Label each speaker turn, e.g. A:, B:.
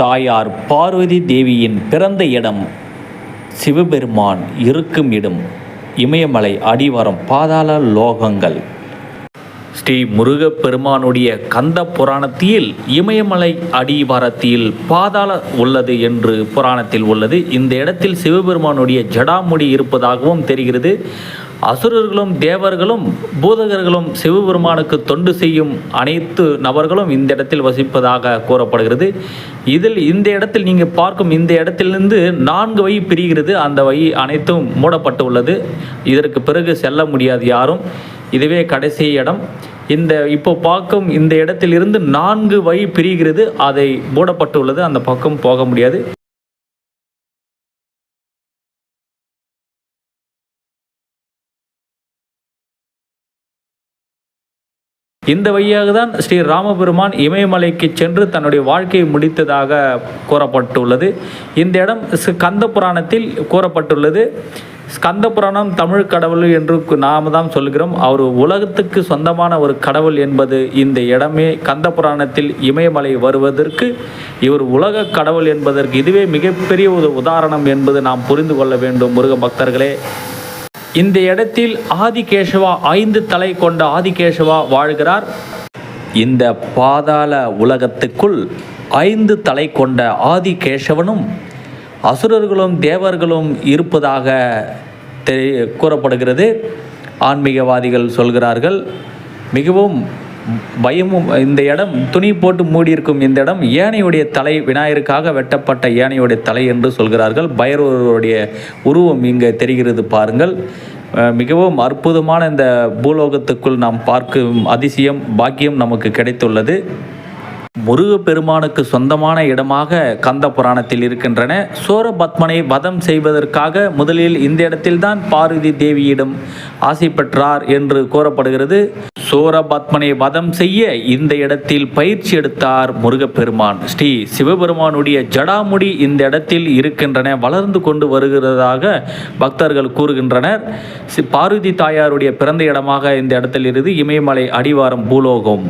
A: தாயார் பார்வதி தேவியின் பிறந்த இடம், சிவபெருமான் இருக்கும் இடம், இமயமலை அடிவாரம், பாதாள லோகங்கள். ஸ்ரீ முருகப்பெருமானுடைய கந்த புராணத்தில் இமயமலை அடிவாரத்தில் பாதாள உள்ளது என்று புராணத்தில் உள்ளது. இந்த இடத்தில் சிவபெருமானுடைய ஜடாமுடி இருப்பதாகவும் தெரிகிறது. அசுரர்களும் தேவர்களும் பூதகர்களும் சிவபெருமானுக்கு தொண்டு செய்யும் அனைத்து நபர்களும் இந்த இடத்தில் வசிப்பதாக கூறப்படுகிறது. இதில் இந்த இடத்தில் நீங்கள் பார்க்கும் இந்த இடத்திலிருந்து 4 வழி பிரிகிறது. அந்த வழி அனைத்தும் மூடப்பட்டு உள்ளது. இதற்கு பிறகு செல்ல முடியாது யாரும். இதுவே கடைசி இடம். இப்போ பார்க்கும் இந்த இடத்திலிருந்து 4 வழி பிரிகிறது. அதை மூடப்பட்டுள்ளது. அந்த பக்கம் போக முடியாது. இந்த வழியாக தான் ஸ்ரீ ராமபெருமான் இமயமலைக்கு சென்று தன்னுடைய வாழ்க்கையை முடித்ததாக கூறப்பட்டுள்ளது. இந்த இடம் ஸ்கந்த புராணத்தில் கூறப்பட்டுள்ளது. ஸ்கந்த புராணம் தமிழ் கடவுள் என்று நாம் தான் சொல்கிறோம். அவர் உலகத்துக்கு சொந்தமான ஒரு கடவுள் என்பது இந்த இடமே. கந்த புராணத்தில் இமயமலை வருவதற்கு இவர் உலக கடவுள் என்பதற்கு இதுவே மிகப்பெரிய ஒரு உதாரணம் என்பது நாம் புரிந்து கொள்ள வேண்டும் முருக பக்தர்களே. இந்த இடத்தில் ஆதிகேசவா 5 தலை கொண்ட ஆதிகேசவா வாழ்கிறார். இந்த பாதாள உலகத்துக்குள் 5 தலை கொண்ட ஆதிகேசவனும் அசுரர்களும் தேவர்களும் இருப்பதாக கூறப்படுகிறது. ஆன்மீகவாதிகள் சொல்கிறார்கள். மிகவும் பயமும். இந்த இடம் துணி போட்டு மூடியிருக்கும். இந்த இடம் யானையுடைய தலை, விநாயகருக்காக வெட்டப்பட்ட யானையுடைய தலை என்று சொல்கிறார்கள். பைரவருடைய உருவம் இங்கே தெரிகிறது பாருங்கள். மிகவும் அற்புதமான இந்த பூலோகத்துக்குள் நாம் பார்க்கும் அதிசயம் பாக்கியம் நமக்கு கிடைத்துள்ளது. முருகப்பெருமானுக்கு சொந்தமான இடமாக கந்த புராணத்தில் இருக்கின்றன. சூரபத்மனை வதம் செய்வதற்காக முதலில் இந்த இடத்தில்தான் பார்வதி தேவியிடம் ஆசை பெற்றார் என்று கூறப்படுகிறது. சூரபத்மனை வதம் செய்ய இந்த இடத்தில் பயிற்சி எடுத்தார் முருகப்பெருமான். ஸ்ரீ சிவபெருமானுடைய ஜடாமுடி இந்த இடத்தில் இருக்கின்றன, வளர்ந்து கொண்டு வருகிறதாக பக்தர்கள் கூறுகின்றனர். பார்வதி தாயாருடைய பிறந்த இடமாக இந்த இடத்தில் இருந்து இமயமலை அடிவாரம் பூலோகம்.